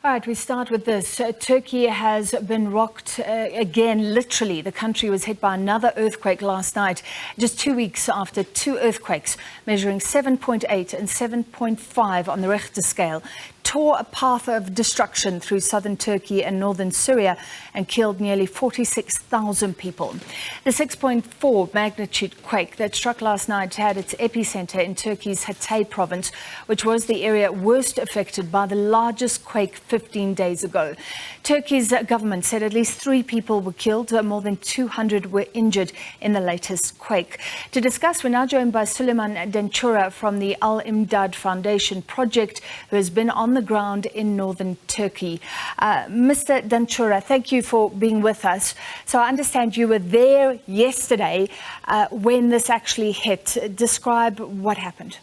All right, we start with this. Turkey has been rocked again, literally. The country was hit by another earthquake last night, just 2 weeks after two earthquakes measuring 7.8 and 7.5 on the Richter scale tore a path of destruction through southern Turkey and northern Syria and killed nearly 46,000 people. The 6.4 magnitude quake that struck last night had its epicenter in Turkey's Hatay province, which was the area worst affected by the largest quake 15 days ago. Turkey's government said at least 3 people were killed, more than 200 were injured in the latest quake. To discuss, we're now joined by Suleiman Denchura from the Al Imdad Foundation project, who has been on the ground in northern Turkey. Mr. Denchura, thank you for being with us. So I understand you were there yesterday when this actually hit. Describe what happened.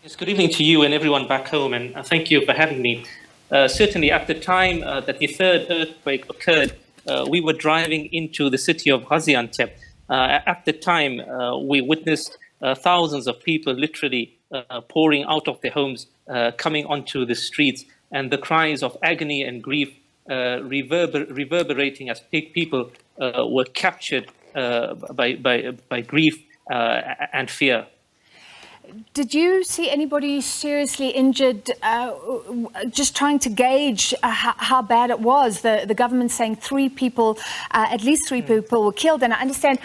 Yes, good evening to you and everyone back home, and thank you for having me. Certainly at the time that the third earthquake occurred, we were driving into the city of Gaziantep. At the time, we witnessed thousands of people literally pouring out of their homes, coming onto the streets, and the cries of agony and grief reverberating as people were captured by grief and fear. Did you see anybody seriously injured? Just trying to gauge how bad it was. The government saying 3 people, at least 3 people were killed, and I understand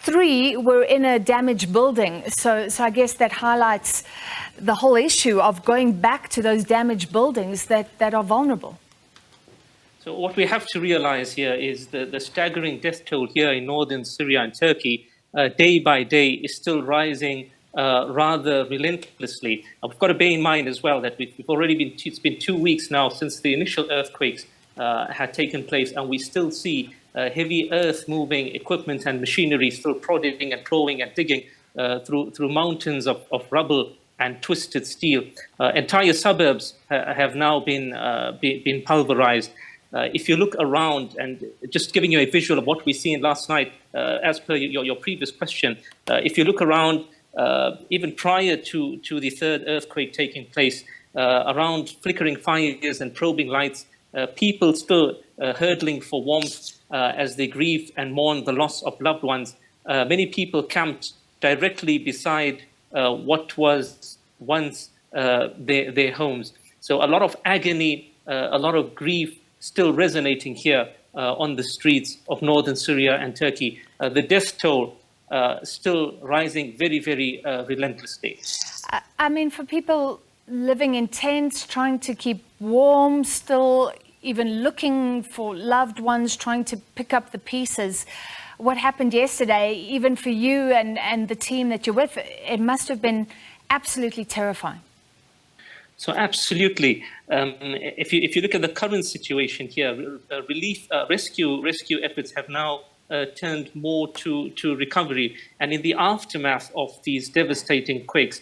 3 were in a damaged building. So I guess that highlights the whole issue of going back to those damaged buildings that are vulnerable. So what we have to realize here is the staggering death toll here in northern Syria and Turkey, day by day, is still rising rather relentlessly. We've got to bear in mind as well that it's been 2 weeks now since the initial earthquakes had taken place, and we still see heavy earth-moving equipment and machinery still prodding and probing and digging through mountains of rubble and twisted steel. Entire suburbs have now been pulverized. If you look around, and just giving you a visual of what we seen last night, as per your previous question, if you look around, even prior to the third earthquake taking place, around flickering fires and probing lights, people still hurtling for warmth as they grieve and mourn the loss of loved ones. Many people camped directly beside what was once their homes. So a lot of agony, a lot of grief still resonating here on the streets of northern Syria and Turkey. The death toll still rising very, very relentlessly. I mean, for people living in tents, trying to keep warm, still even looking for loved ones, trying to pick up the pieces. What happened yesterday, even for you and the team that you're with, it must have been absolutely terrifying. So absolutely. If you look at the current situation here, rescue efforts have now turned more to recovery. And in the aftermath of these devastating quakes,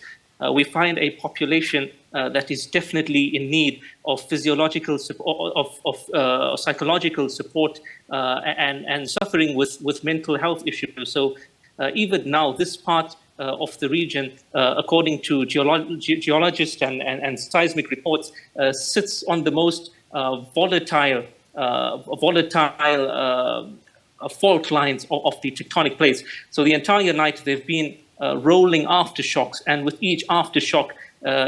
we find a population that is definitely in need of physiological support, of psychological support, and suffering with mental health issues. So even now, this part of the region, according to geologists and seismic reports, sits on the most volatile fault lines of the tectonic plates. So the entire night they've been rolling aftershocks, and with each aftershock,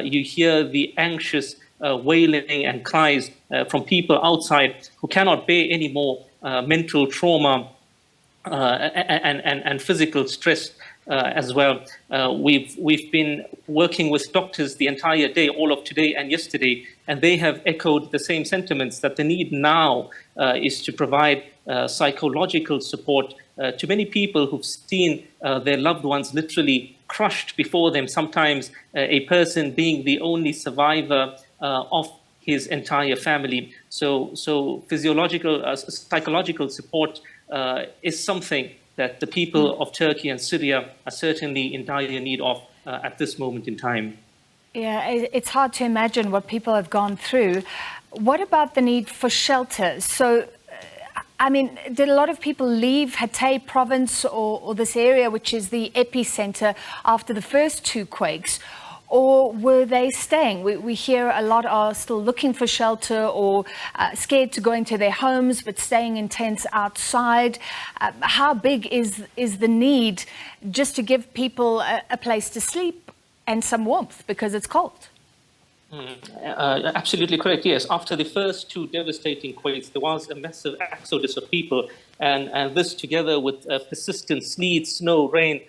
you hear the anxious wailing and cries from people outside who cannot bear any more mental trauma and physical stress as well. We've been working with doctors the entire day, all of today and yesterday, and they have echoed the same sentiments that the need now is to provide psychological support to many people who've seen their loved ones literally crushed before them, sometimes a person being the only survivor of his entire family. So psychological support is something that the people of Turkey and Syria are certainly in dire need of at this moment in time. Yeah, it's hard to imagine what people have gone through. What about the need for shelter? So, I mean, did a lot of people leave Hatay province or this area, which is the epicenter after the first 2 quakes? or were they staying? We hear a lot are still looking for shelter or scared to go into their homes, but staying in tents outside. How big is the need just to give people a place to sleep and some warmth because it's cold? Absolutely correct, yes. After the first two devastating quakes, there was a massive exodus of people. And this, together with persistent sleet, snow, rain,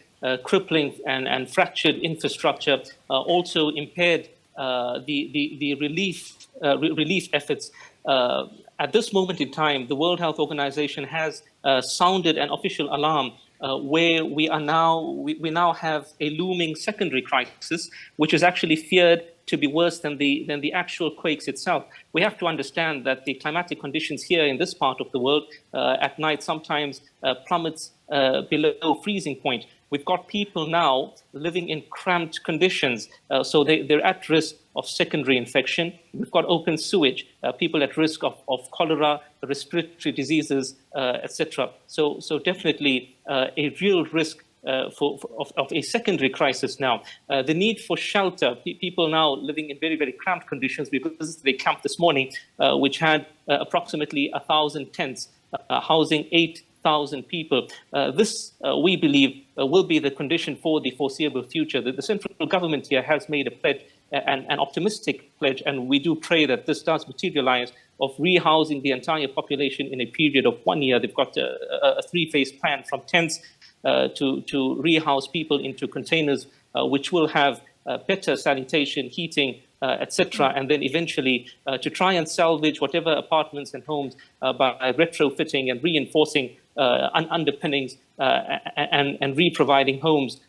crippling and fractured infrastructure, also impaired the relief efforts. At this moment in time, the World Health Organization has sounded an official alarm where we now have a looming secondary crisis, which is actually feared to be worse than the actual quakes itself. We have to understand that the climatic conditions here in this part of the world at night sometimes plummets below freezing point. We've got people now living in cramped conditions, so they're at risk of secondary infection. We've got open sewage, people at risk of cholera, respiratory diseases, etc. So definitely a real risk of a secondary crisis now. The need for shelter, people now living in very, very cramped conditions. We visited a camp this morning, which had approximately 1,000 tents, housing 8,000 people. This, we believe, will be the condition for the foreseeable future. The central government here has made a pledge, an optimistic pledge, and we do pray that this does materialize, of rehousing the entire population in a period of 1 year. They've got a three-phase plan, from tents to rehouse people into containers, which will have better sanitation, heating, etc., and then eventually to try and salvage whatever apartments and homes by retrofitting and reinforcing underpinnings and re-providing homes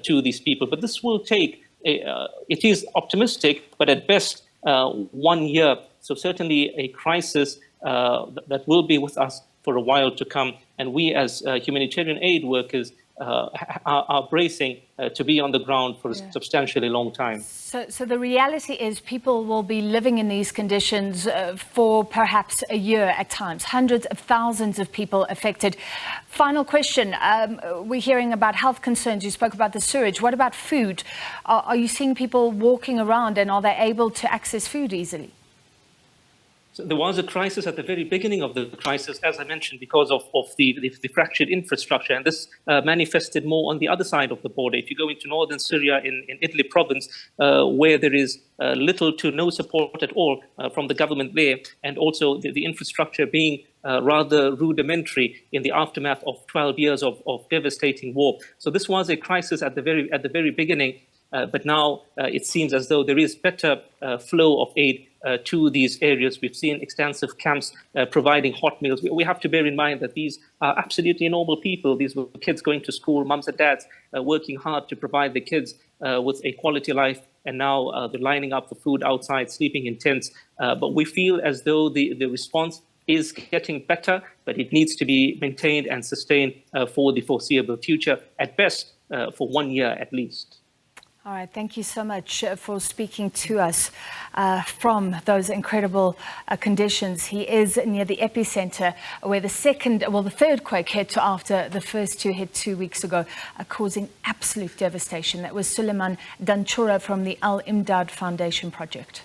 to these people. But this will take, it is optimistic, but at best 1 year. So certainly a crisis that will be with us for a while to come. And we as humanitarian aid workers are bracing to be on the ground for a substantially long time. So the reality is people will be living in these conditions for perhaps a year at times, hundreds of thousands of people affected. Final question, we're hearing about health concerns. You spoke about the sewage. What about food? Are you seeing people walking around, and are they able to access food easily? So there was a crisis at the very beginning of the crisis, as I mentioned, because of the fractured infrastructure, and this manifested more on the other side of the border. If you go into northern Syria, in Idlib province, where there is little to no support at all from the government there, and also the infrastructure being rather rudimentary in the aftermath of 12 years of devastating war. So this was a crisis at the very beginning, but now it seems as though there is better flow of aid to these areas. We've seen extensive camps providing hot meals. We have to bear in mind that these are absolutely normal people. These were kids going to school, mums and dads working hard to provide the kids with a quality life, and now they're lining up for food outside, sleeping in tents. But we feel as though the response is getting better, but it needs to be maintained and sustained for the foreseeable future, at best for 1 year at least. All right, thank you so much for speaking to us from those incredible conditions. He is near the epicenter where the third quake hit after the first two hit 2 weeks ago, causing absolute devastation. That was Suleiman Danchura from the Al Imdad Foundation Project.